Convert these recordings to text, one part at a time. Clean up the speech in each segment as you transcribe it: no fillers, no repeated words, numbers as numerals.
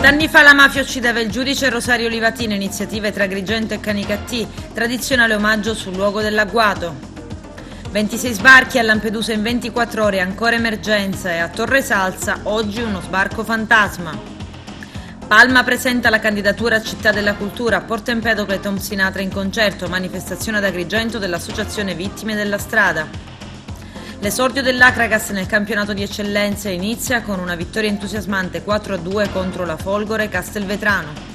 Anni fa la mafia uccideva il giudice Rosario Livatino, iniziative tra Agrigento e Canicattì, tradizionale omaggio sul luogo dell'agguato. 26 sbarchi a Lampedusa in 24 ore, ancora emergenza, e a Torre Salsa oggi uno sbarco fantasma. Palma presenta la candidatura a Città della Cultura, Porta Empedocle Tom Sinatra in concerto, manifestazione ad Agrigento dell'Associazione Vittime della Strada. L'esordio dell'Acragas nel campionato di eccellenza inizia con una vittoria entusiasmante 4-2 contro la Folgore Castelvetrano.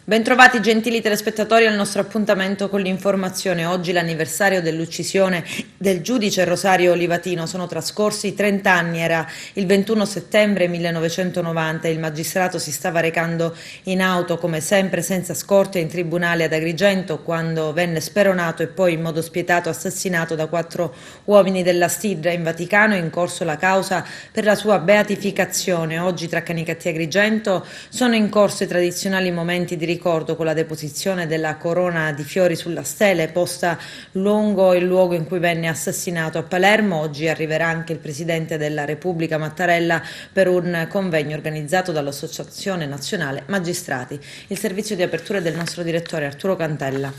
Bentrovati gentili telespettatori al nostro appuntamento con l'informazione. Oggi l'anniversario dell'uccisione del giudice Rosario Livatino. Sono trascorsi 30 anni, era il 21 settembre 1990 e il magistrato si stava recando in auto come sempre senza scorte in tribunale ad Agrigento quando venne speronato e poi in modo spietato assassinato da 4 uomini della Stidra. In Vaticano è in corso la causa per la sua beatificazione. Oggi tra Canicattì e Agrigento sono in corso i tradizionali momenti di ricordo con la deposizione della corona di fiori sulla stele posta lungo il luogo in cui venne assassinato. A Palermo oggi arriverà anche il Presidente della Repubblica Mattarella per un convegno organizzato dall'Associazione Nazionale Magistrati. Il servizio di apertura è del nostro direttore Arturo Cantella.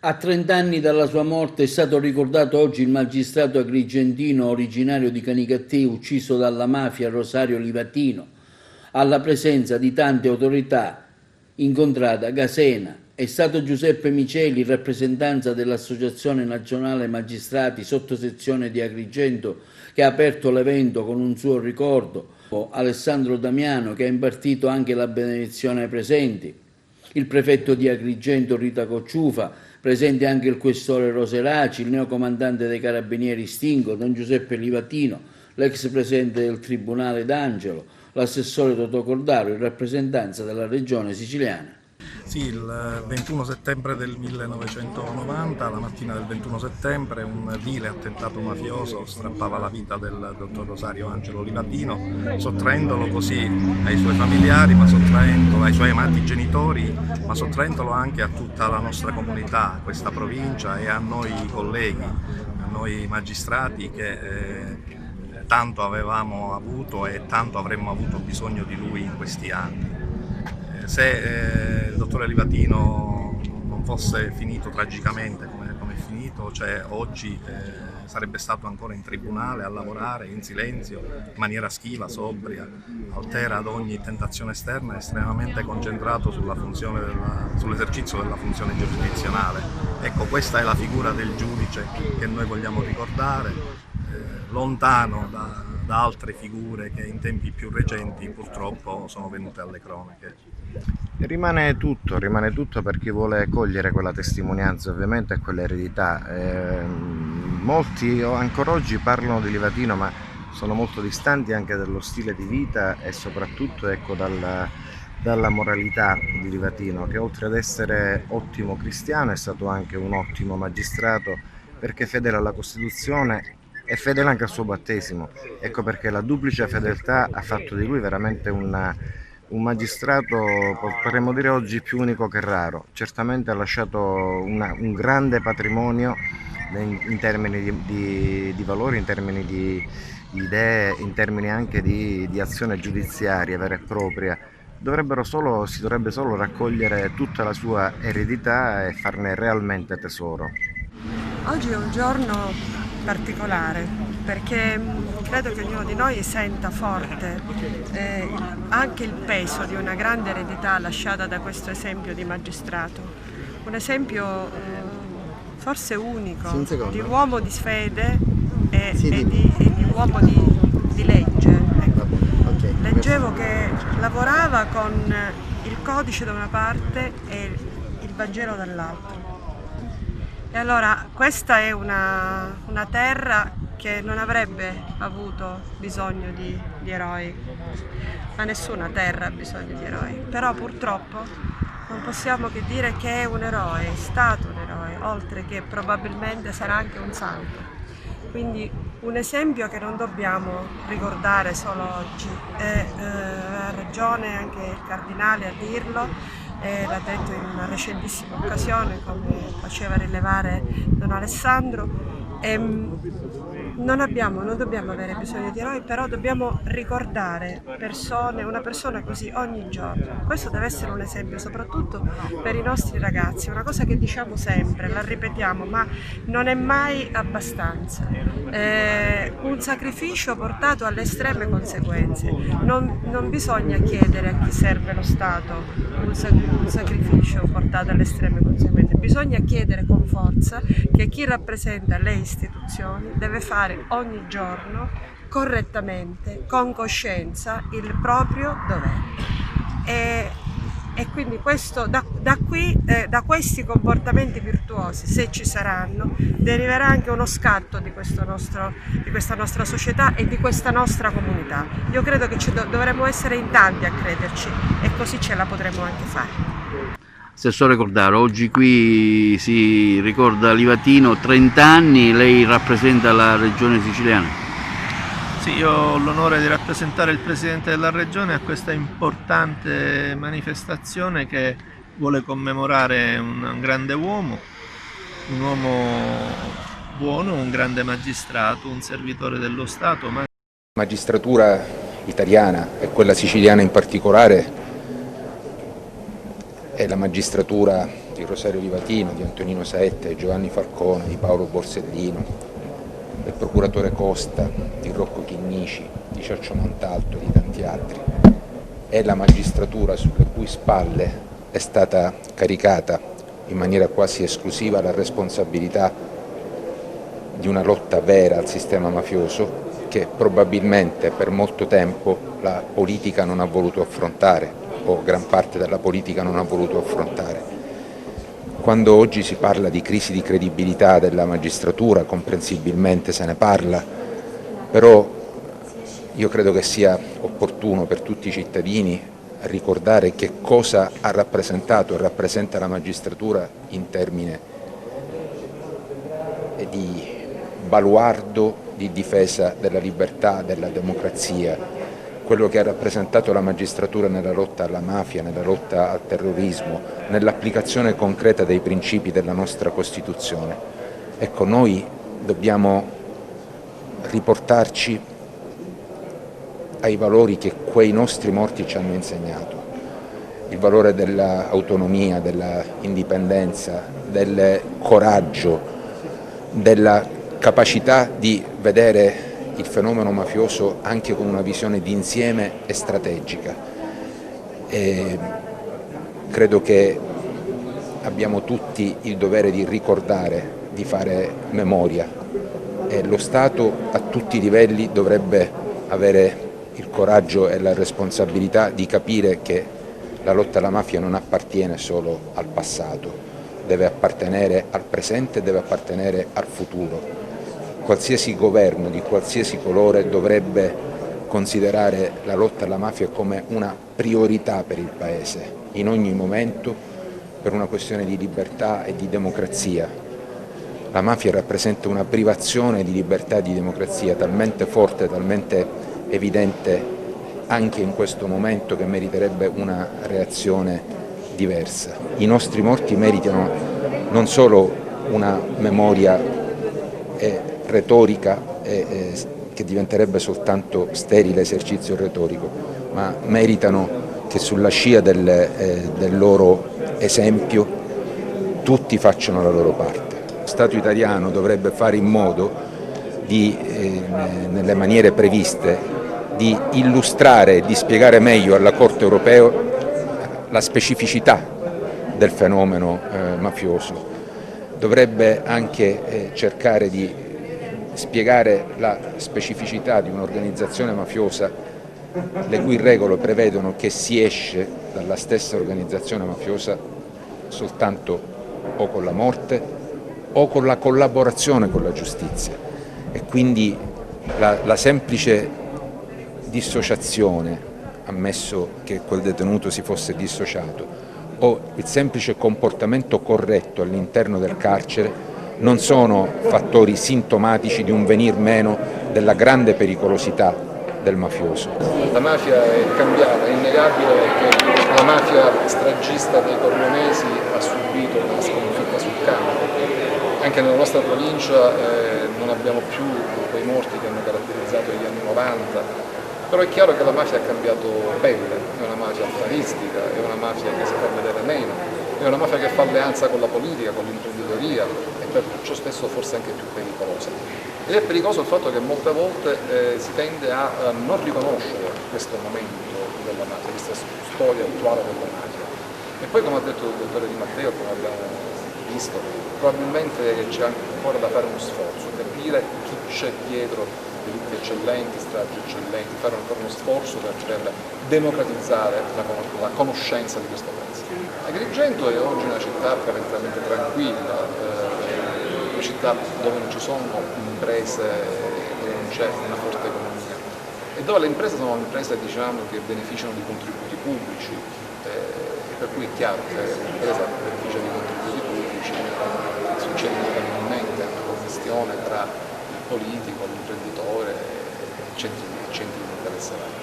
A 30 anni dalla sua morte è stato ricordato oggi il magistrato agrigentino originario di Canicattì ucciso dalla mafia Rosario Livatino. Alla presenza di tante autorità incontrate a Gasena è stato Giuseppe Miceli, in rappresentanza dell'Associazione Nazionale Magistrati, sottosezione di Agrigento, che ha aperto l'evento con un suo ricordo, Alessandro Damiano, che ha impartito anche la benedizione ai presenti, il prefetto di Agrigento Rita Cocciufa, presente anche il questore Roseraci, il neocomandante dei Carabinieri Stingo, Don Giuseppe Livatino, l'ex presidente del Tribunale D'Angelo, l'assessore Totò Cordaro in rappresentanza della regione siciliana. Sì, il 21 settembre del 1990, la mattina del 21 settembre, un vile attentato mafioso strappava la vita del dottor Rosario Angelo Livatino, sottraendolo così ai suoi familiari, ma sottraendolo ai suoi amati genitori, ma sottraendolo anche a tutta la nostra comunità, a questa provincia e a noi colleghi, a noi magistrati che tanto avevamo avuto e tanto avremmo avuto bisogno di lui in questi anni. Se il dottore Livatino non fosse finito tragicamente come è finito, cioè oggi sarebbe stato ancora in tribunale a lavorare in silenzio, in maniera schiva, sobria, altera ad ogni tentazione esterna, estremamente concentrato sull'esercizio della funzione giurisdizionale. Ecco, questa è la figura del giudice che noi vogliamo ricordare, lontano da altre figure che in tempi più recenti purtroppo sono venute alle cronache. Rimane tutto per chi vuole cogliere quella testimonianza ovviamente e quell'eredità. Molti ancora oggi parlano di Livatino, ma sono molto distanti anche dallo stile di vita e soprattutto dalla moralità di Livatino, che oltre ad essere ottimo cristiano è stato anche un ottimo magistrato, perché fedele alla Costituzione e fedele anche al suo battesimo. Ecco perché la duplice fedeltà ha fatto di lui veramente un magistrato, potremmo dire oggi, più unico che raro. Certamente ha lasciato un grande patrimonio in termini di valori, in termini di idee, in termini anche di azione giudiziaria vera e propria. Si dovrebbe solo raccogliere tutta la sua eredità e farne realmente tesoro. Oggi è un giorno particolare perché credo che ognuno di noi senta forte anche il peso di una grande eredità lasciata da questo esempio di magistrato, un esempio forse unico di uomo di fede e di uomo di legge. Ecco. Leggevo che lavorava con il codice da una parte e il Vangelo dall'altra. E allora questa è una terra che non avrebbe avuto bisogno di eroi, ma nessuna terra ha bisogno di eroi, però purtroppo non possiamo che dire che è un eroe, è stato un eroe, oltre che probabilmente sarà anche un santo. Quindi un esempio che non dobbiamo ricordare solo oggi, ha ragione anche il Cardinale a dirlo, e l'ha detto in una recentissima occasione, come faceva rilevare Don Alessandro. Non dobbiamo avere bisogno di eroi, però dobbiamo ricordare una persona così ogni giorno. Questo deve essere un esempio soprattutto per i nostri ragazzi, una cosa che diciamo sempre, la ripetiamo, ma non è mai abbastanza. Un sacrificio portato alle estreme conseguenze. Non bisogna chiedere a chi serve lo Stato un sacrificio portato alle estreme conseguenze, bisogna chiedere con forza che chi rappresenta le istituzioni deve fare ogni giorno correttamente, con coscienza, il proprio dovere. E quindi da questi comportamenti virtuosi, se ci saranno, deriverà anche uno scatto di questa nostra società e di questa nostra comunità. Io credo che dovremmo essere in tanti a crederci e così ce la potremo anche fare. Assessore Cordaro, oggi qui si ricorda Livatino, 30 anni, lei rappresenta la regione siciliana. Sì, io ho l'onore di rappresentare il Presidente della Regione a questa importante manifestazione che vuole commemorare un grande uomo, un uomo buono, un grande magistrato, un servitore dello Stato. La magistratura italiana e quella siciliana in particolare è la magistratura di Rosario Livatino, di Antonino Saetta, di Giovanni Falcone, di Paolo Borsellino, del procuratore Costa, di Rocco Chinnici, di Ciaccio Montalto, di tanti altri. È la magistratura sulle cui spalle è stata caricata in maniera quasi esclusiva la responsabilità di una lotta vera al sistema mafioso che probabilmente per molto tempo la politica non ha voluto affrontare, o gran parte della politica non ha voluto affrontare. Quando oggi si parla di crisi di credibilità della magistratura, comprensibilmente se ne parla, però io credo che sia opportuno per tutti i cittadini ricordare che cosa ha rappresentato e rappresenta la magistratura in termini di baluardo di difesa della libertà, della democrazia, quello che ha rappresentato la magistratura nella lotta alla mafia, nella lotta al terrorismo, nell'applicazione concreta dei principi della nostra Costituzione. Ecco, noi dobbiamo riportarci ai valori che quei nostri morti ci hanno insegnato, il valore dell'autonomia, della indipendenza, del coraggio, della capacità di vedere il fenomeno mafioso anche con una visione d'insieme e strategica. E credo che abbiamo tutti il dovere di ricordare, di fare memoria e lo Stato a tutti i livelli dovrebbe avere il coraggio e la responsabilità di capire che la lotta alla mafia non appartiene solo al passato, deve appartenere al presente e deve appartenere al futuro. Qualsiasi governo di qualsiasi colore dovrebbe considerare la lotta alla mafia come una priorità per il Paese, in ogni momento, per una questione di libertà e di democrazia. La mafia rappresenta una privazione di libertà e di democrazia talmente forte, talmente evidente anche in questo momento che meriterebbe una reazione diversa. I nostri morti meritano non solo una memoria retorica che diventerebbe soltanto sterile esercizio retorico, ma meritano che sulla scia del loro esempio tutti facciano la loro parte. Lo Stato italiano dovrebbe fare in modo di, nelle maniere previste, di illustrare e di spiegare meglio alla Corte europea la specificità del fenomeno mafioso. Dovrebbe anche cercare di spiegare la specificità di un'organizzazione mafiosa le cui regole prevedono che si esce dalla stessa organizzazione mafiosa soltanto o con la morte o con la collaborazione con la giustizia. E quindi la semplice dissociazione, ammesso che quel detenuto si fosse dissociato, o il semplice comportamento corretto all'interno del carcere non sono fattori sintomatici di un venir meno della grande pericolosità del mafioso. La mafia è cambiata, è innegabile perché la mafia stragista dei Corleonesi ha subito una sconfitta sul campo. Anche nella nostra provincia non abbiamo più quei morti che hanno caratterizzato gli anni 90, però è chiaro che la mafia ha cambiato pelle, è una mafia affaristica, è una mafia che si fa vedere meno, è una mafia che fa alleanza con la politica, con l'imprenditoria e per ciò stesso forse anche più pericolosa. Ed è pericoloso il fatto che molte volte si tende a non riconoscere questo momento della mafia, questa storia attuale della mafia. E poi, come ha detto il dottore Di Matteo, come abbiamo visto, probabilmente c'è ancora da fare uno sforzo, capire chi c'è dietro delitti eccellenti, stragi eccellenti, fare ancora uno sforzo per democratizzare la conoscenza di questo paese. Agrigento è oggi una città apparentemente tranquilla, una città dove non ci sono imprese, dove non c'è una forte economia e dove le imprese sono imprese che beneficiano di contributi pubblici e per cui è chiaro che l'impresa beneficia di contributi pubblici, succede inevitabilmente una commistione tra il politico, l'imprenditore e centri di interesse vari.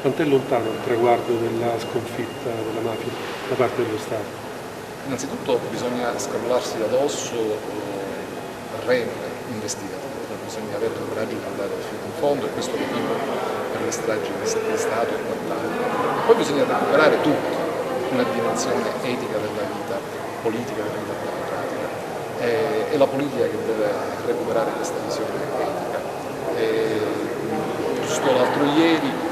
Quanto è lontano il traguardo della sconfitta della mafia da parte dello Stato? Innanzitutto bisogna scrollarsi da dosso regole investigative, bisogna avere il coraggio di andare fino in fondo e questo lo dico per le stragi di Stato e quant'altro. Poi bisogna recuperare tutto, una dimensione etica della vita politica, della vita democratica. È la politica che deve recuperare questa visione etica. Giusto l'altro ieri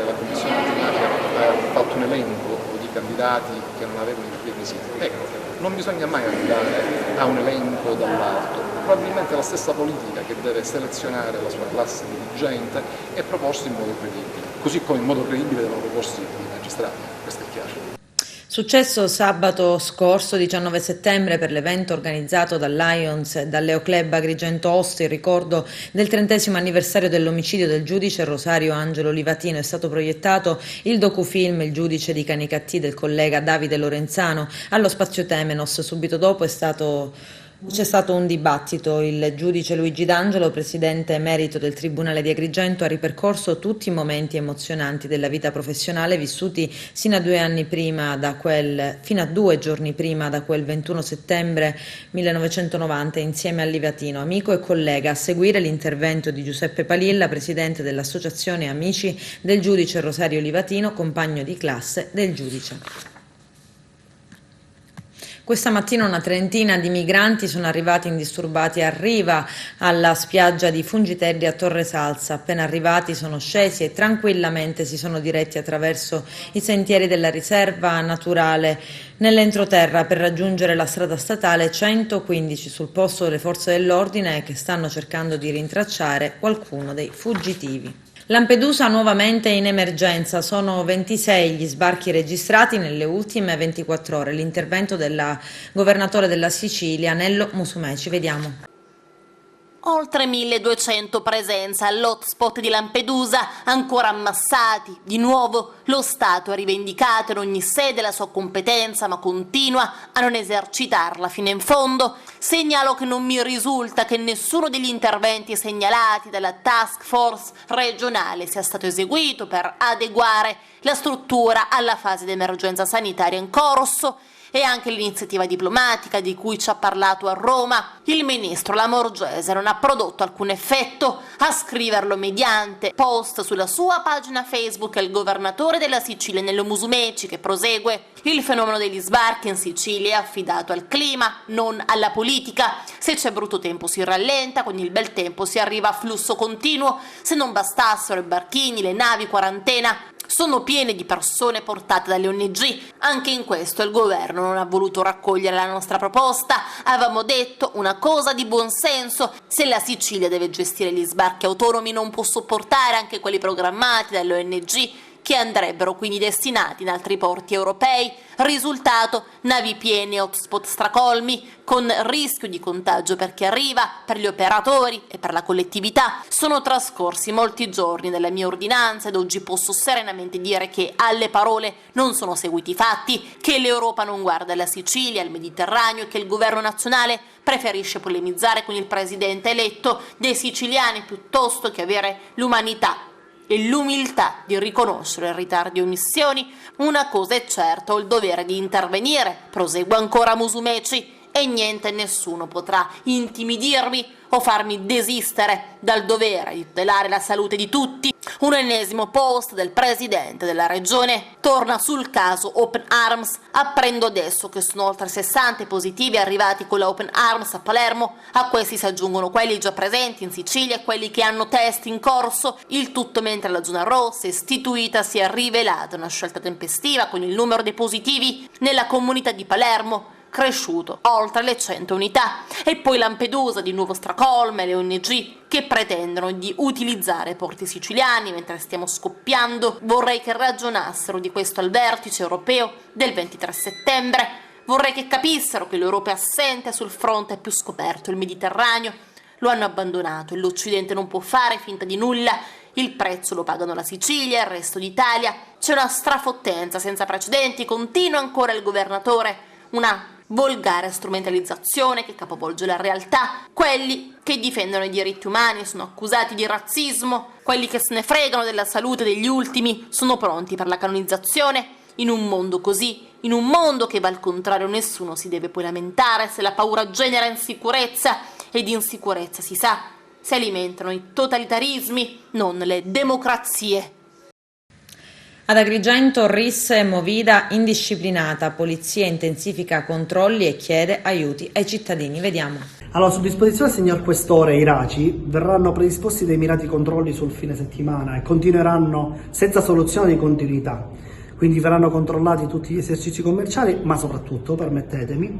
la Commissione antimafia ha fatto un elenco di candidati che non avevano i requisiti. Ecco, non bisogna mai arrivare a un elenco dall'alto, probabilmente è la stessa politica che deve selezionare la sua classe dirigente e proporsi in modo credibile, così come in modo credibile devono proporsi i magistrati, questo è chiaro. Successo sabato scorso 19 settembre per l'evento organizzato dal Lions e dal Leo Club Agrigento Osti in ricordo del 30° anniversario dell'omicidio del giudice Rosario Angelo Livatino. È stato proiettato il docufilm Il giudice di Canicattì del collega Davide Lorenzano allo Spazio Temenos. Subito dopo c'è stato un dibattito. Il giudice Luigi D'Angelo, presidente emerito del Tribunale di Agrigento, ha ripercorso tutti i momenti emozionanti della vita professionale vissuti fino a 2 giorni prima da quel 21 settembre 1990 insieme a Livatino, amico e collega. A seguire l'intervento di Giuseppe Palilla, presidente dell'Associazione Amici del giudice Rosario Livatino, compagno di classe del giudice. Questa mattina una trentina di migranti sono arrivati indisturbati a Riva, alla spiaggia di Fungiterri a Torre Salsa. Appena arrivati sono scesi e tranquillamente si sono diretti attraverso i sentieri della riserva naturale nell'entroterra per raggiungere la strada statale 115. Sul posto delle forze dell'ordine che stanno cercando di rintracciare qualcuno dei fuggitivi. Lampedusa nuovamente in emergenza, sono 26 gli sbarchi registrati nelle ultime 24 ore. L'intervento del governatore della Sicilia, Nello Musumeci. Vediamo. Oltre 1200 presenze all'hotspot di Lampedusa, ancora ammassati. Di nuovo lo Stato ha rivendicato in ogni sede la sua competenza, ma continua a non esercitarla fino in fondo. Segnalo che non mi risulta che nessuno degli interventi segnalati dalla task force regionale sia stato eseguito per adeguare la struttura alla fase di emergenza sanitaria in corso. E anche l'iniziativa diplomatica di cui ci ha parlato a Roma il ministro Lamorgese non ha prodotto alcun effetto. A scriverlo mediante post sulla sua pagina Facebook è il governatore della Sicilia Nello Musumeci, che prosegue: il fenomeno degli sbarchi in Sicilia è affidato al clima, non alla politica. Se c'è brutto tempo si rallenta, con il bel tempo si arriva a flusso continuo. Se non bastassero i barchini, le navi quarantena sono piene di persone portate dalle ONG. Anche in questo il governo non ha voluto raccogliere la nostra proposta. Avevamo detto una cosa di buon senso: se la Sicilia deve gestire gli sbarchi autonomi non può sopportare anche quelli programmati dalle ONG, che andrebbero quindi destinati in altri porti europei. Risultato: navi piene, hotspot stracolmi, con rischio di contagio per chi arriva, per gli operatori e per la collettività. Sono trascorsi molti giorni dalla mia ordinanza ed oggi posso serenamente dire che alle parole non sono seguiti i fatti, che l'Europa non guarda alla Sicilia, al Mediterraneo e che il governo nazionale preferisce polemizzare con il presidente eletto dei siciliani piuttosto che avere l'umanità e l'umiltà di riconoscere ritardi e omissioni. Una cosa è certa, ho il dovere di intervenire, prosegue ancora Musumeci, e niente e nessuno potrà intimidirmi o farmi desistere dal dovere di tutelare la salute di tutti. Un ennesimo post del presidente della regione torna sul caso Open Arms. Apprendo adesso che sono oltre 60 positivi arrivati con la Open Arms a Palermo. A questi si aggiungono quelli già presenti in Sicilia e quelli che hanno test in corso. Il tutto mentre la zona rossa istituita si è rivelata una scelta tempestiva, con il numero dei positivi nella comunità di Palermo cresciuto oltre le 100 unità. E poi Lampedusa, di nuovo stracolme, le ONG che pretendono di utilizzare porti siciliani mentre stiamo scoppiando. Vorrei che ragionassero di questo al vertice europeo del 23 settembre. Vorrei che capissero che l'Europa è assente sul fronte più scoperto, il Mediterraneo. Lo hanno abbandonato e l'Occidente non può fare finta di nulla. Il prezzo lo pagano la Sicilia e il resto d'Italia. C'è una strafottenza senza precedenti, continua ancora il governatore, una volgare strumentalizzazione che capovolge la realtà. Quelli che difendono i diritti umani sono accusati di razzismo, quelli che se ne fregano della salute degli ultimi sono pronti per la canonizzazione. In un mondo così, in un mondo che va al contrario, nessuno si deve poi lamentare se la paura genera insicurezza, ed insicurezza, si sa, si alimentano i totalitarismi, non le democrazie. Ad Agrigento RIS e Movida indisciplinata, polizia intensifica controlli e chiede aiuti ai cittadini. Vediamo. Allora, su disposizione del signor Questore Iraci verranno predisposti dei mirati controlli sul fine settimana e continueranno senza soluzione di continuità. Quindi verranno controllati tutti gli esercizi commerciali, ma soprattutto, permettetemi,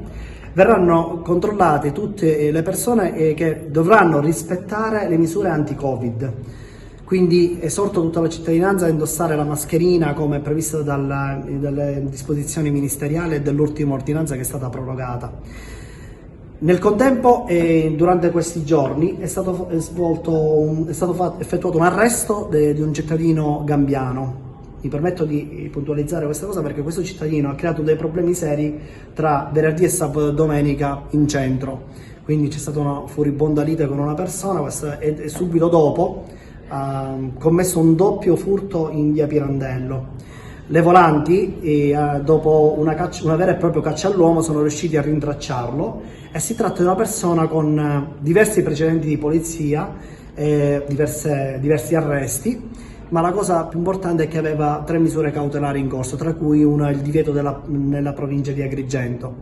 verranno controllate tutte le persone che dovranno rispettare le misure anti-Covid. Quindi esorto tutta la cittadinanza a indossare la mascherina come previsto dalle disposizioni ministeriali e dell'ultima ordinanza che è stata prorogata. Nel contempo, durante questi giorni è stato effettuato un arresto di un cittadino gambiano. Mi permetto di puntualizzare questa cosa perché questo cittadino ha creato dei problemi seri tra venerdì e sabato e domenica in centro. Quindi c'è stata una furibonda lite con una persona e subito dopo ha commesso un doppio furto in via Pirandello. Le volanti, dopo una vera e propria caccia all'uomo, sono riusciti a rintracciarlo e si tratta di una persona con diversi precedenti di polizia, diversi arresti, ma la cosa più importante è che aveva 3 misure cautelari in corso, tra cui una il divieto nella provincia di Agrigento.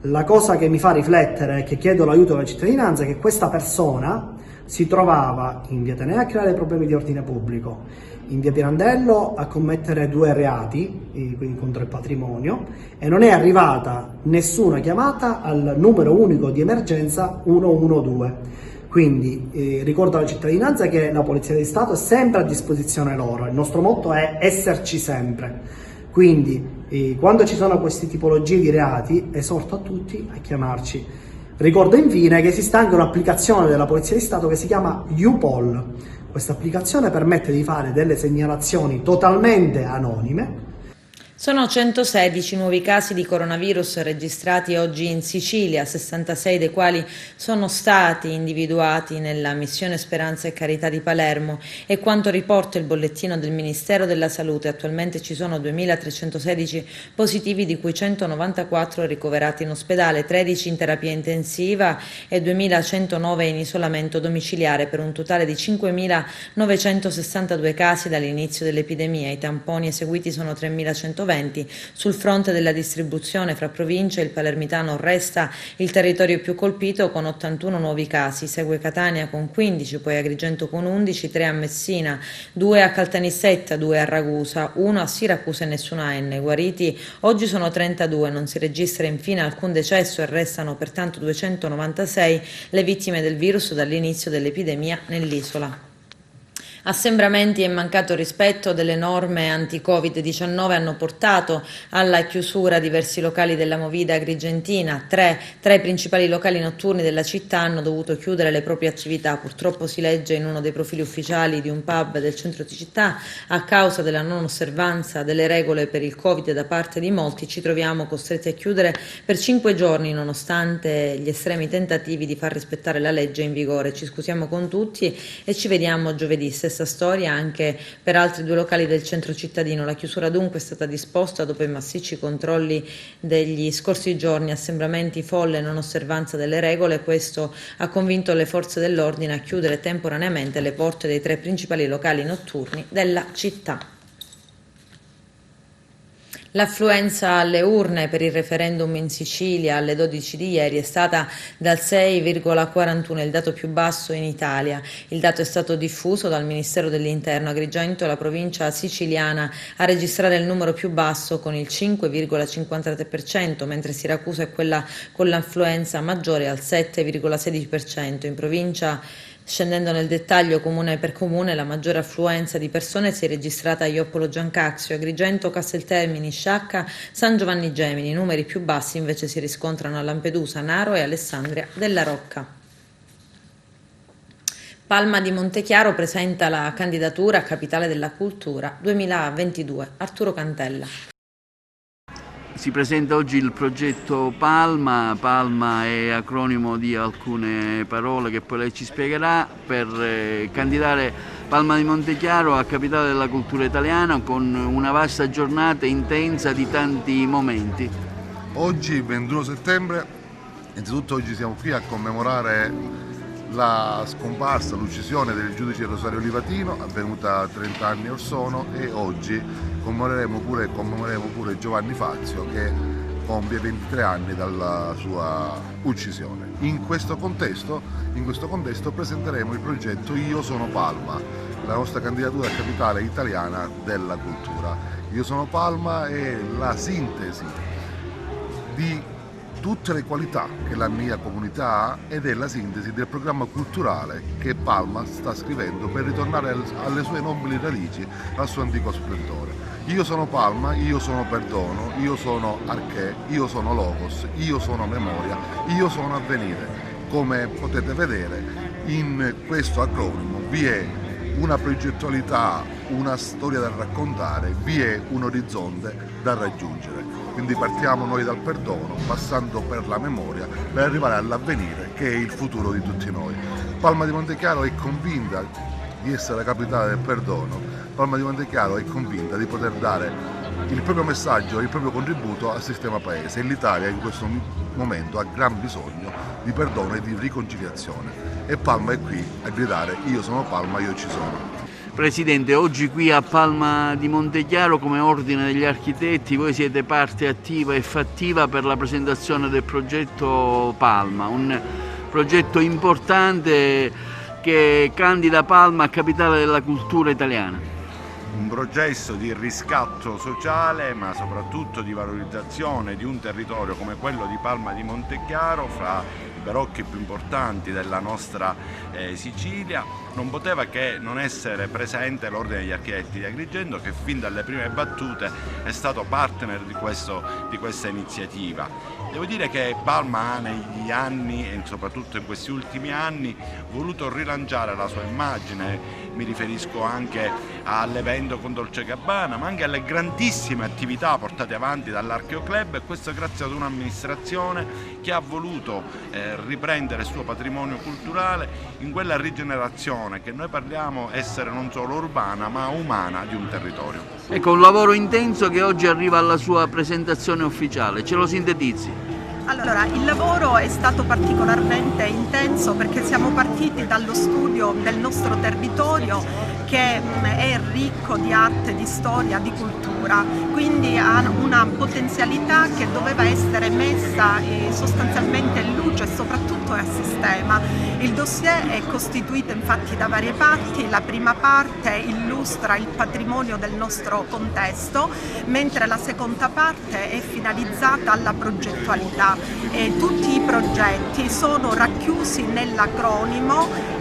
La cosa che mi fa riflettere e che chiedo l'aiuto della cittadinanza è che questa persona si trovava in via Tenea a creare problemi di ordine pubblico, in via Pirandello a commettere 2 reati, quindi contro il patrimonio, e non è arrivata nessuna chiamata al numero unico di emergenza 112. Quindi ricordo alla cittadinanza che la Polizia di Stato è sempre a disposizione loro, il nostro motto è esserci sempre. Quindi quando ci sono queste tipologie di reati esorto a tutti a chiamarci. Ricordo infine che esiste anche un'applicazione della Polizia di Stato che si chiama UPOL. Questa applicazione permette di fare delle segnalazioni totalmente anonime. Sono 116 nuovi casi di coronavirus registrati oggi in Sicilia, 66 dei quali sono stati individuati nella missione Speranza e Carità di Palermo, e quanto riporta il bollettino del Ministero della Salute. Attualmente ci sono 2.316 positivi, di cui 194 ricoverati in ospedale, 13 in terapia intensiva e 2.109 in isolamento domiciliare, per un totale di 5.962 casi dall'inizio dell'epidemia. I tamponi eseguiti sono 3.120. Sul fronte della distribuzione fra province, il palermitano resta il territorio più colpito con 81 nuovi casi, segue Catania con 15, poi Agrigento con 11, 3 a Messina, 2 a Caltanissetta, 2 a Ragusa, 1 a Siracusa e nessuno a Enne. Guariti oggi sono 32, non si registra infine alcun decesso e restano pertanto 296 le vittime del virus dall'inizio dell'epidemia nell'isola. Assembramenti e mancato rispetto delle norme anti-Covid-19 hanno portato alla chiusura diversi locali della Movida agrigentina. 3 tra i principali locali notturni della città hanno dovuto chiudere le proprie attività. Purtroppo, si legge in uno dei profili ufficiali di un pub del centro di città, a causa della non osservanza delle regole per il Covid da parte di molti, ci troviamo costretti a chiudere per 5 giorni, nonostante gli estremi tentativi di far rispettare la legge in vigore. Ci scusiamo con tutti e ci vediamo giovedì 6 questa storia anche per altri 2 locali del centro cittadino. La chiusura dunque è stata disposta dopo i massicci controlli degli scorsi giorni, assembramenti, folle, non osservanza delle regole. Questo ha convinto le forze dell'ordine a chiudere temporaneamente le porte dei 3 principali locali notturni della città. L'affluenza alle urne per il referendum in Sicilia alle 12 di ieri è stata dal 6,41, il dato più basso in Italia. Il dato è stato diffuso dal Ministero dell'Interno. Agrigento è la provincia siciliana a registrare il numero più basso con il 5,53%, mentre Siracusa è quella con l'affluenza maggiore al 7,16%. In provincia, scendendo nel dettaglio comune per comune, la maggiore affluenza di persone si è registrata a Ioppolo Giancazio, Agrigento, Casteltermini, Sciacca, San Giovanni Gemini. I numeri più bassi invece si riscontrano a Lampedusa, Naro e Alessandria della Rocca. Palma di Montechiaro presenta la candidatura a Capitale della Cultura 2022. Arturo Cantella. Si presenta oggi il progetto Palma. Palma è acronimo di alcune parole che poi lei ci spiegherà, per candidare Palma di Montechiaro a Capitale della Cultura Italiana, con una vasta giornata intensa di tanti momenti. Oggi, 21 settembre, innanzitutto oggi siamo qui a commemorare la scomparsa, l'uccisione del giudice Rosario Livatino, avvenuta 30 anni or sono, e oggi commemoreremo pure Giovanni Fazio, che compie 23 anni dalla sua uccisione. In questo contesto presenteremo il progetto Io sono Palma, la nostra candidatura a Capitale Italiana della Cultura. Io sono Palma è la sintesi di tutte le qualità che la mia comunità ha, ed è la sintesi del programma culturale che Palma sta scrivendo per ritornare alle sue nobili radici, al suo antico splendore. Io sono Palma, io sono perdono, io sono archè, io sono logos, io sono memoria, io sono avvenire. Come potete vedere, in questo acronimo vi è una progettualità, una storia da raccontare, vi è un orizzonte da raggiungere. Quindi partiamo noi dal perdono, passando per la memoria, per arrivare all'avvenire, che è il futuro di tutti noi. Palma di Montechiaro è convinta di essere la capitale del perdono. Palma di Montechiaro è convinta di poter dare il proprio messaggio, il proprio contributo al sistema paese, e l'Italia in questo momento ha gran bisogno di perdono e di riconciliazione. E Palma è qui a gridare: io sono Palma, io ci sono. Presidente, oggi qui a Palma di Montechiaro, come Ordine degli Architetti, voi siete parte attiva e fattiva per la presentazione del progetto Palma, un progetto importante che candida Palma a Capitale della Cultura Italiana. Un processo di riscatto sociale, ma soprattutto di valorizzazione di un territorio come quello di Palma di Montechiaro, fra i barocchi più importanti della nostra Sicilia. Non poteva che non essere presente l'Ordine degli Architetti di Agrigento, che fin dalle prime battute è stato partner di questa iniziativa. Devo dire che Palma ha negli anni, e soprattutto in questi ultimi anni, voluto rilanciare la sua immagine. Mi riferisco anche all'evento con Dolce & Gabbana, ma anche alle grandissime attività portate avanti dall'Archeoclub, e questo grazie ad un'amministrazione che ha voluto riprendere il suo patrimonio culturale in quella rigenerazione che noi parliamo essere non solo urbana ma umana di un territorio. Ecco, un lavoro intenso che oggi arriva alla sua presentazione ufficiale, ce lo sintetizzi? Allora, il lavoro è stato particolarmente intenso perché siamo partiti dallo studio del nostro territorio, che è ricco di arte, di storia, di cultura, quindi ha una potenzialità che doveva essere messa sostanzialmente in luce e soprattutto a sistema. Il dossier è costituito infatti da varie parti. La prima parte illustra il patrimonio del nostro contesto, mentre la seconda parte è finalizzata alla progettualità. Tutti i progetti sono racchiusi nell'acronimo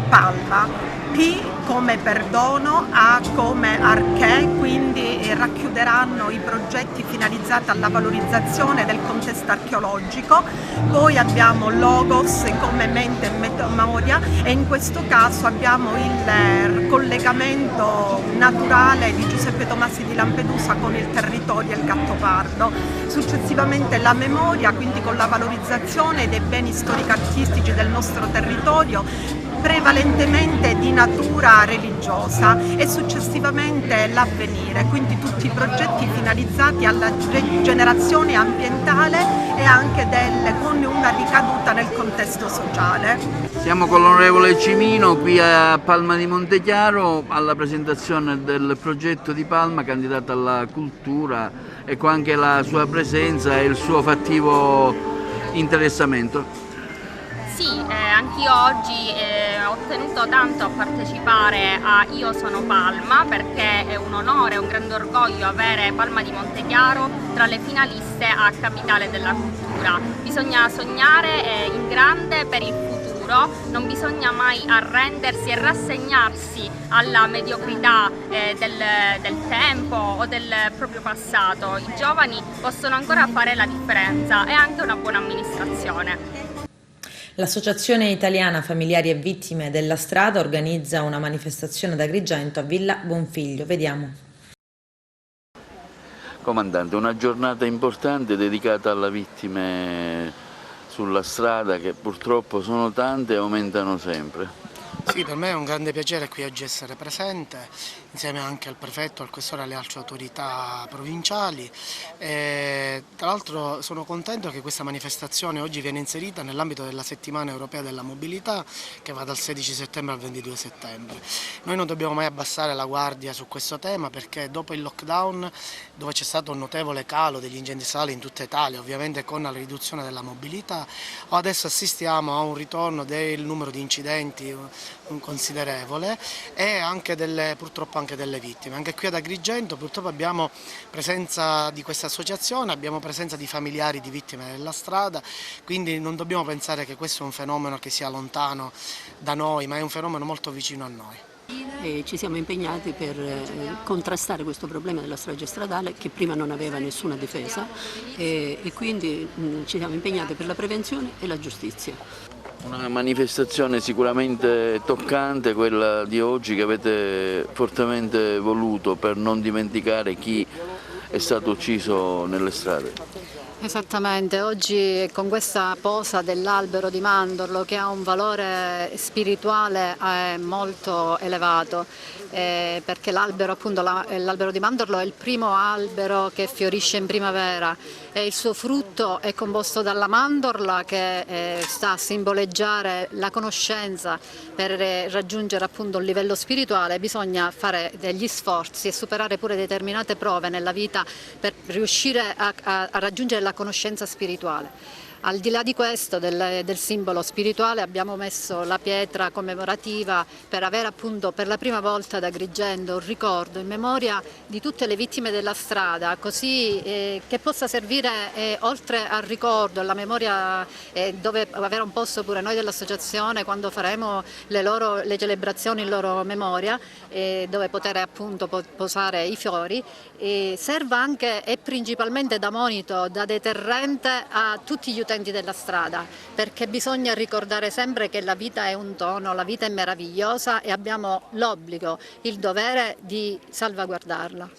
Palma. P come perdono, A come archè, quindi racchiuderanno i progetti finalizzati alla valorizzazione del contesto archeologico. Poi abbiamo logos come mente e memoria, e in questo caso abbiamo il collegamento naturale di Giuseppe Tomassi di Lampedusa con il territorio e il Gattopardo. Successivamente la memoria, quindi con la valorizzazione dei beni storico-artistici del nostro territorio, prevalentemente di natura religiosa e successivamente l'Avvenire, quindi tutti i progetti finalizzati alla rigenerazione ambientale e anche con una ricaduta nel contesto sociale. Siamo con l'onorevole Cimino qui a Palma di Montechiaro alla presentazione del progetto di Palma candidata alla cultura, ecco anche la sua presenza e il suo fattivo interessamento. Sì, anch'io oggi ho tenuto tanto a partecipare a Io Sono Palma perché è un onore, un grande orgoglio avere Palma di Montechiaro tra le finaliste a Capitale della Cultura. Bisogna sognare in grande per il futuro, non bisogna mai arrendersi e rassegnarsi alla mediocrità del tempo o del proprio passato. I giovani possono ancora fare la differenza e anche una buona amministrazione. L'Associazione Italiana Familiari e Vittime della Strada organizza una manifestazione ad Agrigento a Villa Bonfiglio. Vediamo. Comandante, una giornata importante dedicata alle vittime sulla strada che purtroppo sono tante e aumentano sempre. Sì, per me è un grande piacere qui oggi essere presente, insieme anche al prefetto, al questore e alle altre autorità provinciali. Tra l'altro sono contento che questa manifestazione oggi viene inserita nell'ambito della settimana europea della mobilità che va dal 16 settembre al 22 settembre. Noi non dobbiamo mai abbassare la guardia su questo tema perché dopo il lockdown, dove c'è stato un notevole calo degli incendi stradali in tutta Italia, ovviamente con la riduzione della mobilità, adesso assistiamo a un ritorno del numero di incidenti considerevole e anche purtroppo anche delle vittime. Anche qui ad Agrigento purtroppo abbiamo presenza di questa associazione, abbiamo presenza di familiari di vittime della strada, quindi non dobbiamo pensare che questo è un fenomeno che sia lontano da noi, ma è un fenomeno molto vicino a noi. Ci siamo impegnati per contrastare questo problema della strage stradale che prima non aveva nessuna difesa e quindi ci siamo impegnati per la prevenzione e la giustizia. Una manifestazione sicuramente toccante, quella di oggi, che avete fortemente voluto per non dimenticare chi è stato ucciso nelle strade. Esattamente, oggi con questa posa dell'albero di mandorlo che ha un valore spirituale molto elevato, perché l'albero di mandorlo è il primo albero che fiorisce in primavera e il suo frutto è composto dalla mandorla che sta a simboleggiare la conoscenza. Per raggiungere appunto un livello spirituale bisogna fare degli sforzi e superare pure determinate prove nella vita per riuscire a raggiungere la conoscenza spirituale. Al di là di questo, del simbolo spirituale, abbiamo messo la pietra commemorativa per avere appunto per la prima volta ad Agrigento un ricordo in memoria di tutte le vittime della strada, così che possa servire oltre al ricordo, alla memoria, dove avere un posto pure noi dell'associazione quando faremo le celebrazioni in loro memoria, dove poter appunto posare i fiori, serva anche e principalmente da monito, da deterrente a tutti gli utenti della strada, perché bisogna ricordare sempre che la vita è un dono, la vita è meravigliosa e abbiamo l'obbligo, il dovere di salvaguardarla.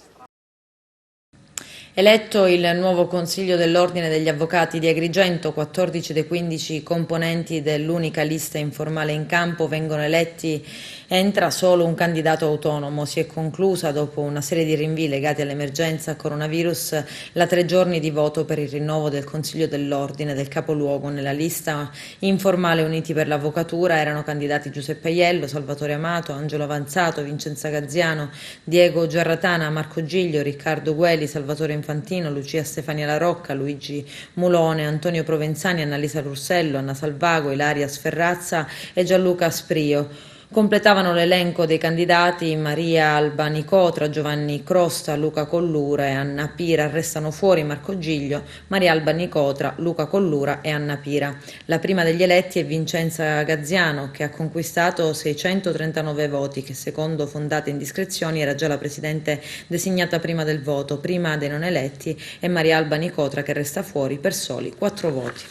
Eletto il nuovo Consiglio dell'Ordine degli Avvocati di Agrigento, 14 dei 15 componenti dell'unica lista informale in campo vengono eletti. Entra solo un candidato autonomo. Si è conclusa, dopo una serie di rinvii legati all'emergenza coronavirus, la 3 giorni di voto per il rinnovo del Consiglio dell'Ordine del capoluogo. Nella lista informale Uniti per l'Avvocatura erano candidati Giuseppe Aiello, Salvatore Amato, Angelo Avanzato, Vincenza Gazziano, Diego Giarratana, Marco Giglio, Riccardo Gueli, Salvatore Infantino, Lucia Stefania La Rocca, Luigi Mulone, Antonio Provenzani, Annalisa Russello, Anna Salvago, Ilaria Sferrazza e Gianluca Asprio. Completavano l'elenco dei candidati Maria Alba Nicotra, Giovanni Crosta, Luca Collura e Anna Pira. Restano fuori Marco Giglio, Maria Alba Nicotra, Luca Collura e Anna Pira. La prima degli eletti è Vincenza Gazziano, che ha conquistato 639 voti, che secondo fondate indiscrezioni era già la presidente designata prima del voto. Prima dei non eletti è Maria Alba Nicotra, che resta fuori per soli 4 voti.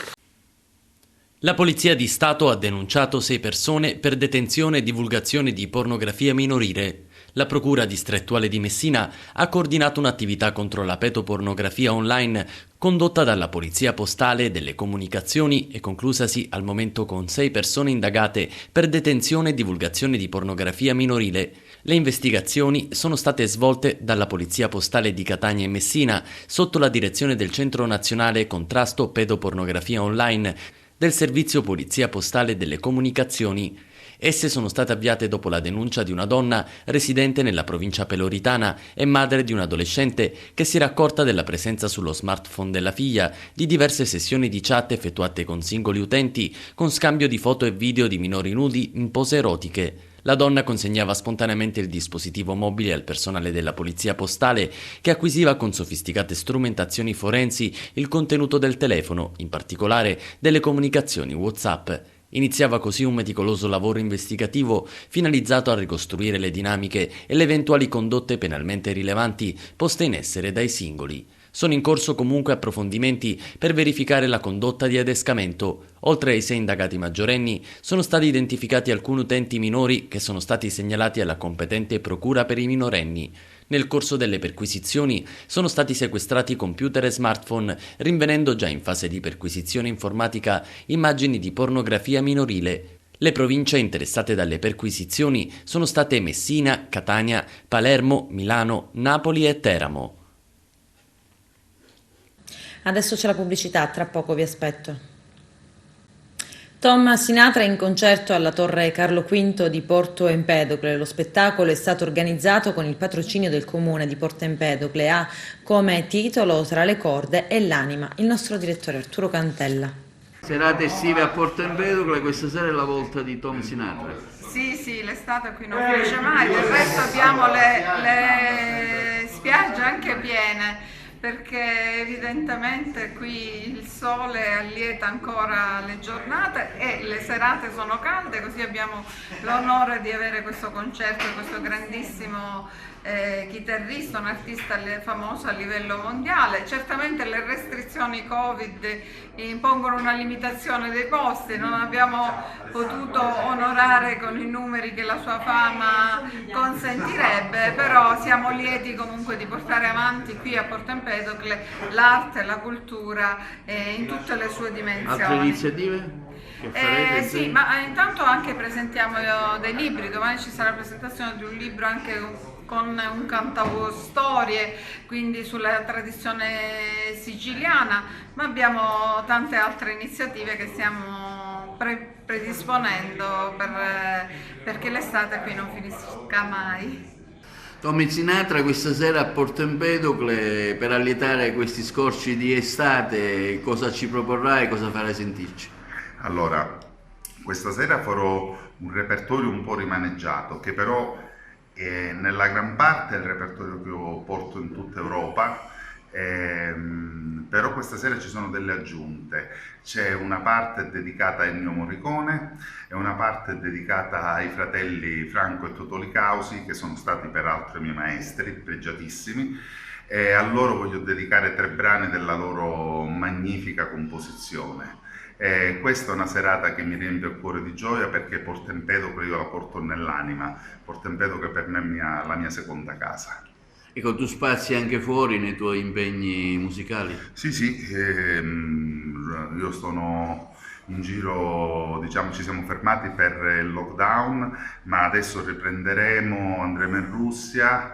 La Polizia di Stato ha denunciato 6 persone per detenzione e divulgazione di pornografia minorile. La Procura distrettuale di Messina ha coordinato un'attività contro la pedopornografia online condotta dalla Polizia Postale delle Comunicazioni e conclusasi al momento con 6 persone indagate per detenzione e divulgazione di pornografia minorile. Le investigazioni sono state svolte dalla Polizia Postale di Catania e Messina sotto la direzione del Centro Nazionale Contrasto Pedopornografia Online del Servizio Polizia Postale delle Comunicazioni. Esse sono state avviate dopo la denuncia di una donna residente nella provincia peloritana e madre di un adolescente che si era accorta della presenza sullo smartphone della figlia di diverse sessioni di chat effettuate con singoli utenti con scambio di foto e video di minori nudi in pose erotiche. La donna consegnava spontaneamente il dispositivo mobile al personale della polizia postale che acquisiva con sofisticate strumentazioni forensi il contenuto del telefono, in particolare delle comunicazioni WhatsApp. Iniziava così un meticoloso lavoro investigativo finalizzato a ricostruire le dinamiche e le eventuali condotte penalmente rilevanti poste in essere dai singoli. Sono in corso comunque approfondimenti per verificare la condotta di adescamento. Oltre ai 6 indagati maggiorenni, sono stati identificati alcuni utenti minori che sono stati segnalati alla competente procura per i minorenni. Nel corso delle perquisizioni sono stati sequestrati computer e smartphone, rinvenendo già in fase di perquisizione informatica immagini di pornografia minorile. Le province interessate dalle perquisizioni sono state Messina, Catania, Palermo, Milano, Napoli e Teramo. Adesso c'è la pubblicità, tra poco vi aspetto. Tom Sinatra in concerto alla Torre Carlo V di Porto Empedocle. Lo spettacolo è stato organizzato con il patrocinio del comune di Porto Empedocle. Ha come titolo Tra le corde e l'anima. Il nostro direttore Arturo Cantella. Serate estive a Porto Empedocle, questa sera è la volta di Tom Sinatra. Sì, l'estate qui non finisce mai, del resto abbiamo le spiagge anche piene, perché evidentemente qui il sole allieta ancora le giornate e le serate sono calde, così abbiamo l'onore di avere questo concerto di questo grandissimo chitarrista, un artista famoso a livello mondiale. Certamente le restrizioni Covid impongono una limitazione dei posti, non abbiamo potuto onorare con i numeri che la sua fama consentirebbe, però siamo lieti comunque di portare avanti qui a Porto Empedocle l'arte, la cultura in tutte le sue dimensioni. Altre iniziative? Sì, ma intanto anche presentiamo dei libri, domani ci sarà la presentazione di un libro anche con un cantaustorie, quindi sulla tradizione siciliana, ma abbiamo tante altre iniziative che stiamo predisponendo perché l'estate qui non finisca mai. Tommy Sinatra questa sera a Porto Empedocle, per allietare questi scorci di estate, cosa ci proporrai e cosa farai sentirci? Allora, questa sera farò un repertorio un po' rimaneggiato, che però nella gran parte è il repertorio che io porto in tutta Europa, però questa sera ci sono delle aggiunte. C'è una parte dedicata a Ennio Morricone e una parte dedicata ai fratelli Franco e Totò Licausi, che sono stati peraltro i miei maestri, pregiatissimi, e a loro voglio dedicare 3 brani della loro magnifica composizione. Questa è una serata che mi riempie il cuore di gioia, perché Porto Empedocle io la porto nell'anima. Porto Empedocle per me è la mia seconda casa. Ecco, tu spazi anche fuori nei tuoi impegni musicali? Sì, io sono in giro, diciamo ci siamo fermati per il lockdown, ma adesso riprenderemo, andremo in Russia,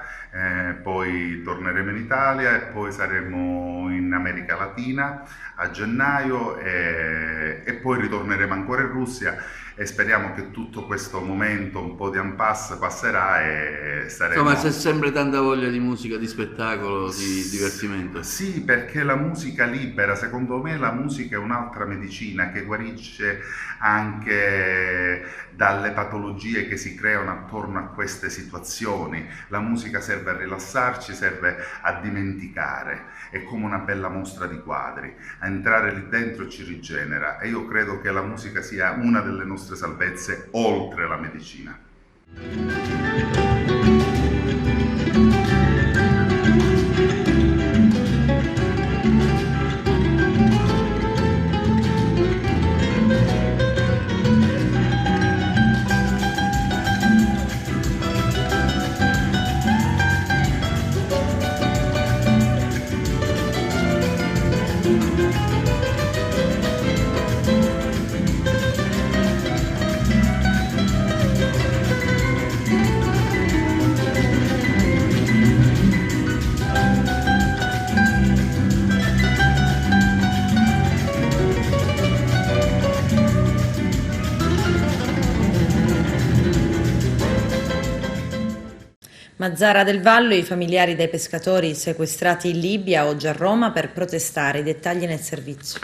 poi torneremo in Italia e poi saremo in America Latina a gennaio e poi ritorneremo ancora in Russia, e speriamo che tutto questo momento un po' di impasse passerà e saremo... Insomma, c'è sempre tanta voglia di musica, di spettacolo, di divertimento. Sì, perché la musica libera, secondo me la musica è un'altra medicina che guarisce anche dalle patologie che si creano attorno a queste situazioni. La musica serve a rilassarci, serve a dimenticare, è come una bella mostra di quadri, a entrare lì dentro ci rigenera, e io credo che la musica sia una delle nostre salvezze oltre la medicina. Mazara del Vallo, i familiari dei pescatori sequestrati in Libia, oggi a Roma per protestare. I dettagli nel servizio.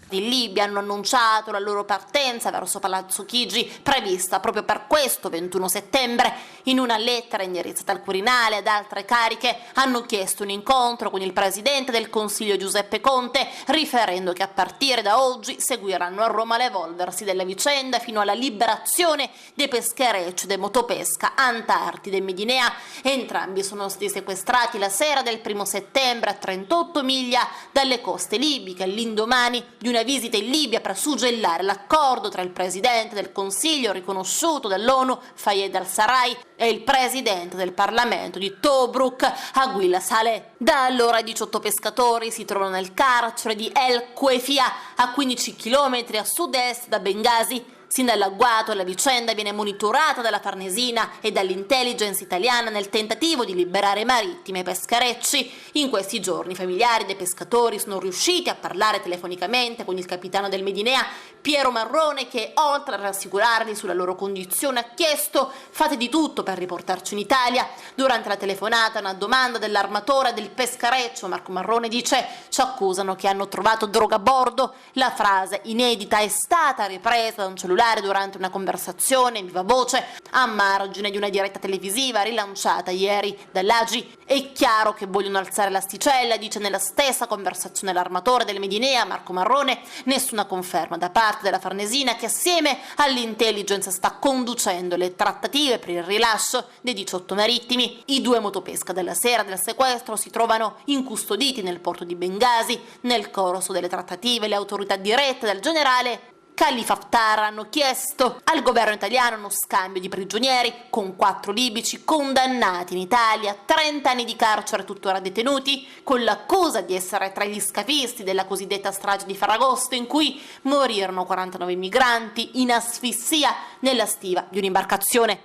In Libia hanno annunciato la loro partenza verso Palazzo Chigi, prevista proprio per questo 21 settembre. In una lettera indirizzata al Quirinale e ad altre cariche hanno chiesto un incontro con il presidente del Consiglio Giuseppe Conte, riferendo che a partire da oggi seguiranno a Roma l'evolversi della vicenda fino alla liberazione dei pescherecci dei motopesca Antartide e Medinea. Entrambi sono stati sequestrati la sera del 1 settembre a 38 miglia dalle coste libiche, all'indomani di una visita in Libia per suggellare l'accordo tra il presidente del Consiglio riconosciuto dall'ONU Fayed al-Sarraj e il presidente del Parlamento di Tobruk Aguila Saleh. Da allora 18 pescatori si trovano nel carcere di El Kuefia, a 15 km a sud-est da Bengasi. Sin dall'agguato la vicenda viene monitorata dalla Farnesina e dall'intelligence italiana nel tentativo di liberare marittime e pescherecci. In questi giorni i familiari dei pescatori sono riusciti a parlare telefonicamente con il capitano del Medinea, Piero Marrone, che oltre a rassicurarli sulla loro condizione ha chiesto: fate di tutto per riportarci in Italia. Durante la telefonata, una domanda dell'armatore del pescareccio, Marco Marrone dice: ci accusano che hanno trovato droga a bordo. La frase inedita è stata ripresa da un cellulare durante una conversazione in viva voce a margine di una diretta televisiva rilanciata ieri dall'AGI. È chiaro che vogliono alzare l'asticella, dice nella stessa conversazione l'armatore del Medinea, Marco Marrone. Nessuna conferma da parte della Farnesina, che assieme all'intelligence sta conducendo le trattative per il rilascio dei 18 marittimi. I 2 motopesca della sera del sequestro si trovano incustoditi nel porto di Bengasi. Nel corso delle trattative le autorità dirette dal generale Khalifa Haftar hanno chiesto al governo italiano uno scambio di prigionieri con 4 libici condannati in Italia a 30 anni di carcere tuttora detenuti, con l'accusa di essere tra gli scafisti della cosiddetta strage di Ferragosto, in cui morirono 49 migranti in asfissia nella stiva di un'imbarcazione.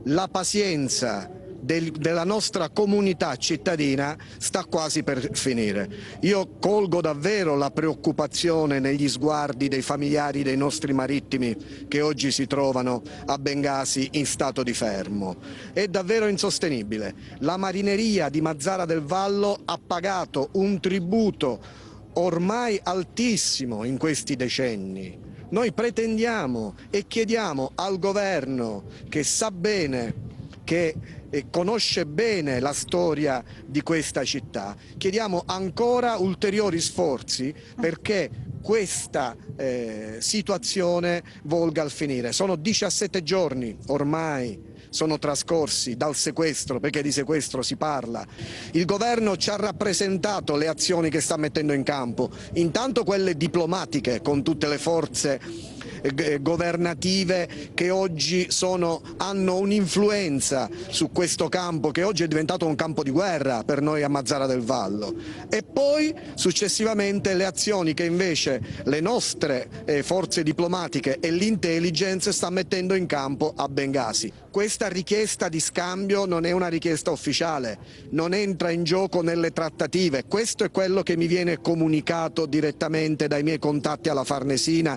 La pazienza della nostra comunità cittadina sta quasi per finire. Io colgo davvero la preoccupazione negli sguardi dei familiari dei nostri marittimi che oggi si trovano a Bengasi in stato di fermo. È davvero insostenibile. La marineria di Mazara del Vallo ha pagato un tributo ormai altissimo in questi decenni. Noi pretendiamo e chiediamo al governo, che sa bene, che conosce bene la storia di questa città, chiediamo ancora ulteriori sforzi perché questa situazione volga al finire. Sono 17 giorni ormai sono trascorsi dal sequestro, perché di sequestro si parla. Il governo ci ha rappresentato le azioni che sta mettendo in campo, intanto quelle diplomatiche con tutte le forze governative che oggi hanno un'influenza su questo campo, che oggi è diventato un campo di guerra per noi a Mazara del Vallo, e poi successivamente le azioni che invece le nostre forze diplomatiche e l'intelligence sta mettendo in campo a Bengasi. Questa richiesta di scambio non è una richiesta ufficiale, non entra in gioco nelle trattative. Questo è quello che mi viene comunicato direttamente dai miei contatti alla Farnesina.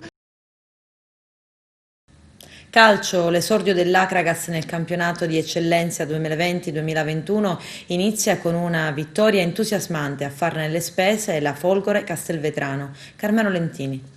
Calcio, l'esordio dell'Akragas nel campionato di eccellenza 2020-2021 inizia con una vittoria entusiasmante. A farne le spese la Folgore Castelvetrano. Carmelo Lentini.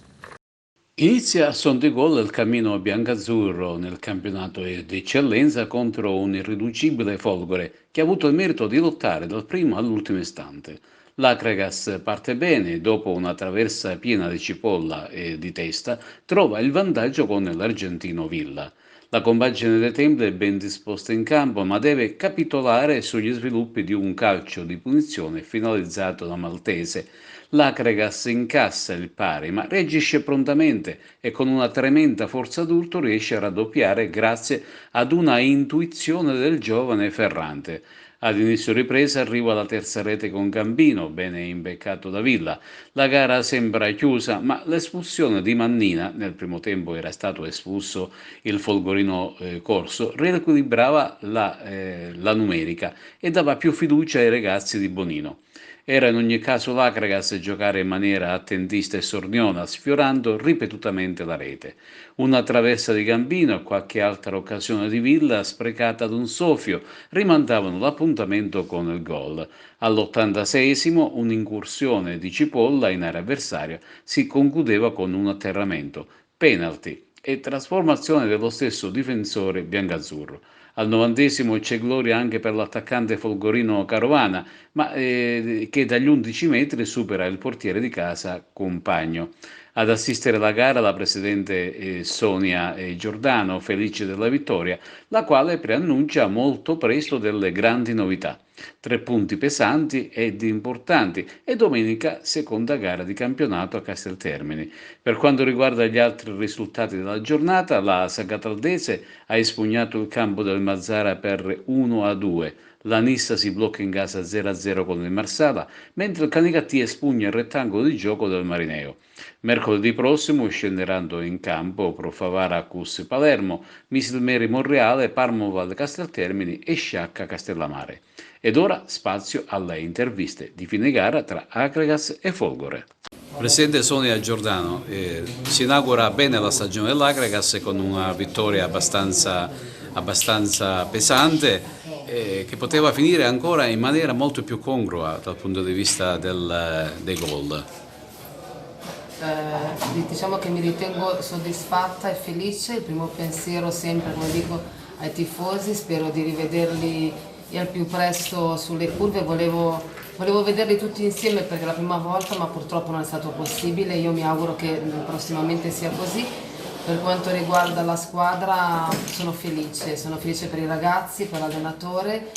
Inizia a son di gol il cammino biancazzurro nel campionato di eccellenza contro un irriducibile Folgore che ha avuto il merito di lottare dal primo all'ultimo istante. L'Akragas parte bene, dopo una traversa piena di cipolla e di testa, trova il vantaggio con l'argentino Villa. La compagine dei Temple è ben disposta in campo, ma deve capitolare sugli sviluppi di un calcio di punizione finalizzato da Maltese. L'Akragas incassa il pari, ma reagisce prontamente e con una tremenda forza d'urto riesce a raddoppiare grazie ad una intuizione del giovane Ferrante. Ad inizio ripresa arriva la terza rete con Gambino, bene imbeccato da Villa. La gara sembra chiusa, ma l'espulsione di Mannina, nel primo tempo era stato espulso il folgorino Corso, riequilibrava la numerica e dava più fiducia ai ragazzi di Bonino. Era in ogni caso l'Akragas giocare in maniera attentista e sorniona, sfiorando ripetutamente la rete. Una traversa di Gambino e qualche altra occasione di Villa, sprecata ad un soffio, rimandavano l'appuntamento con il gol. All'86esimo un'incursione di Cipolla in area avversaria si concludeva con un atterramento, penalty e trasformazione dello stesso difensore biancazzurro. Al 90esimo c'è gloria anche per l'attaccante folgorino Carovana, ma che dagli 11 metri supera il portiere di casa Compagno. Ad assistere alla gara la presidente Sonia Giordano, felice della vittoria, la quale preannuncia molto presto delle grandi novità. 3 punti pesanti ed importanti e domenica seconda gara di campionato a Casteltermini. Per quanto riguarda gli altri risultati della giornata, la Sagataldese ha espugnato il campo del Mazzara per 1-2. La Nissa si blocca in casa 0-0 con il Marsala, mentre il Canicattì espugna il rettangolo di gioco del Marineo. Mercoledì prossimo scenderanno in campo Pro Favara Cus Palermo, Misilmeri Monreale, Parmo Valle Casteltermini e Sciacca Castellamare. Ed ora spazio alle interviste di fine gara tra Akragas e Folgore. Presidente Sonia Giordano, si inaugura bene la stagione dell'Akragas con una vittoria abbastanza pesante che poteva finire ancora in maniera molto più congrua dal punto di vista dei gol. Diciamo che mi ritengo soddisfatta e felice. Il primo pensiero sempre, come dico ai tifosi, spero di rivederli al più presto sulle curve. Volevo vederli tutti insieme perché è la prima volta, ma purtroppo non è stato possibile. Io mi auguro che prossimamente sia così. Per quanto riguarda la squadra sono felice per i ragazzi, per l'allenatore.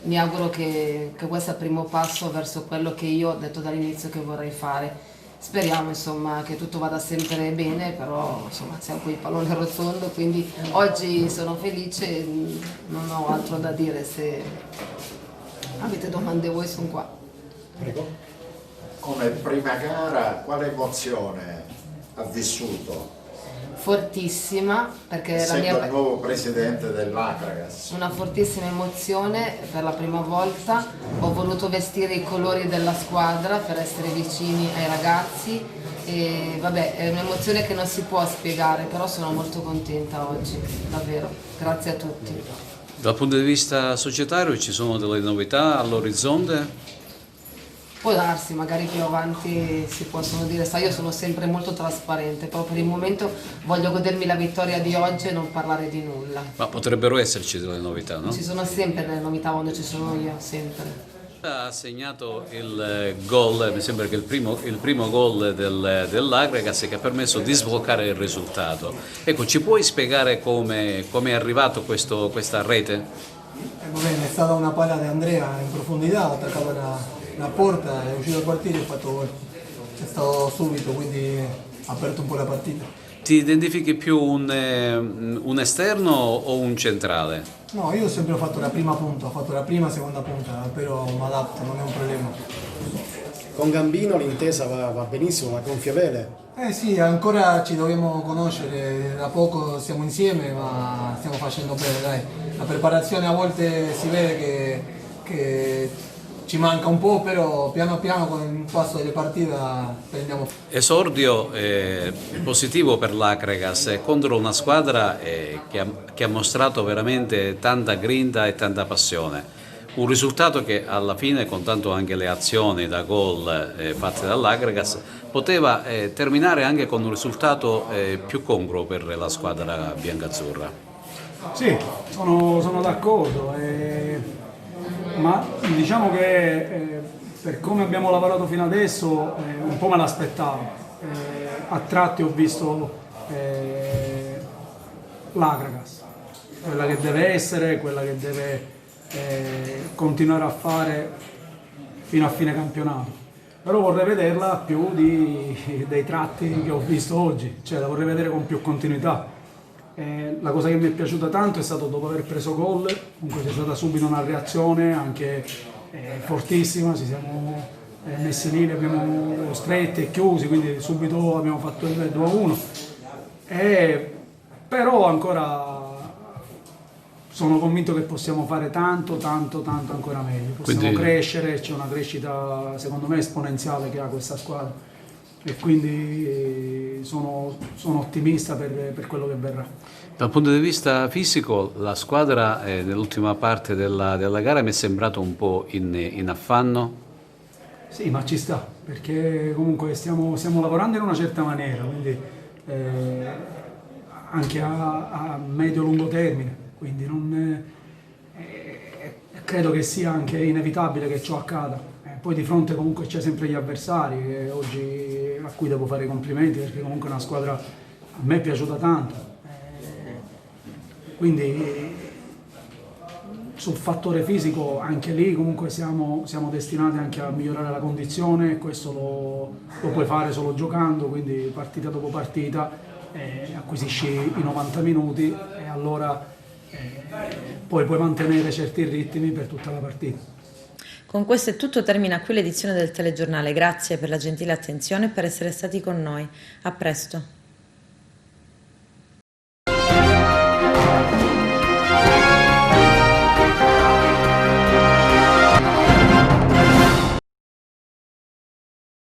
Mi auguro che questo è il primo passo verso quello che io ho detto dall'inizio che vorrei fare. Speriamo insomma che tutto vada sempre bene, però insomma siamo qui il pallone rotondo, quindi oggi sono felice, non ho altro da dire. Se avete domande voi sono qua. Prego. Come prima gara quale emozione ha vissuto? Fortissima, perché essendo il nuovo presidente dell'Akragas. Una fortissima emozione, per la prima volta ho voluto vestire i colori della squadra per essere vicini ai ragazzi e vabbè, è un'emozione che non si può spiegare, però sono molto contenta oggi, davvero, grazie a tutti. Dal punto di vista societario ci sono delle novità all'orizzonte? Può darsi, magari più avanti si possono dire, sai, io sono sempre molto trasparente, però per il momento voglio godermi la vittoria di oggi e non parlare di nulla. Ma potrebbero esserci delle novità, no? Ci sono sempre delle novità quando ci sono io, sempre. Ha segnato il gol, mi sembra che il primo gol dell'Akragas che ha permesso di sbloccare il risultato. Ecco, ci puoi spiegare come è arrivato questa rete? Va bene, è stata una palla di Andrea in profondità, attaccava la porta, è uscito al partito e ha fatto gol. È stato subito, quindi ha aperto un po' la partita. Ti identifichi più un esterno o un centrale? No, io ho sempre fatto la prima punta, ho fatto la prima e seconda punta, però mi adatto, non è un problema. Con Gambino l'intesa va benissimo, ma con Fiavele? Sì, ancora ci dobbiamo conoscere, da poco siamo insieme, ma stiamo facendo bene, dai. La preparazione a volte si vede che ci manca un po', però piano piano con il passo delle partite prendiamo. Esordio positivo per l'Akragas contro una squadra che ha mostrato veramente tanta grinta e tanta passione. Un risultato che alla fine, contando anche le azioni da gol fatte dall'Akragas, poteva terminare anche con un risultato più congruo per la squadra biancazzurra. Sì, sono d'accordo. Ma diciamo che per come abbiamo lavorato fino adesso un po' me l'aspettavo. A tratti ho visto l'Akragas, quella che deve essere, quella che deve continuare a fare fino a fine campionato. Però vorrei vederla più dei tratti che ho visto oggi, cioè la vorrei vedere con più continuità. La cosa che mi è piaciuta tanto è stato dopo aver preso gol, comunque c'è stata subito una reazione anche fortissima, ci siamo messi lì, li abbiamo stretti e chiusi, quindi subito abbiamo fatto il 2-1. Però ancora sono convinto che possiamo fare tanto ancora meglio, possiamo crescere, c'è una crescita secondo me esponenziale che ha questa squadra e quindi sono ottimista per quello che verrà. Dal punto di vista fisico la squadra nell'ultima parte della gara mi è sembrato un po' in affanno. Sì, ma ci sta, perché comunque stiamo lavorando in una certa maniera, quindi anche a medio-lungo termine, quindi credo che sia anche inevitabile che ciò accada. Poi di fronte comunque c'è sempre gli avversari, oggi a cui devo fare i complimenti, perché comunque è una squadra a me è piaciuta tanto. Quindi sul fattore fisico anche lì comunque siamo destinati anche a migliorare la condizione e questo lo puoi fare solo giocando, quindi partita dopo partita acquisisci i 90 minuti e allora poi puoi mantenere certi ritmi per tutta la partita. Con questo è tutto, termina qui l'edizione del telegiornale. Grazie per la gentile attenzione e per essere stati con noi. A presto.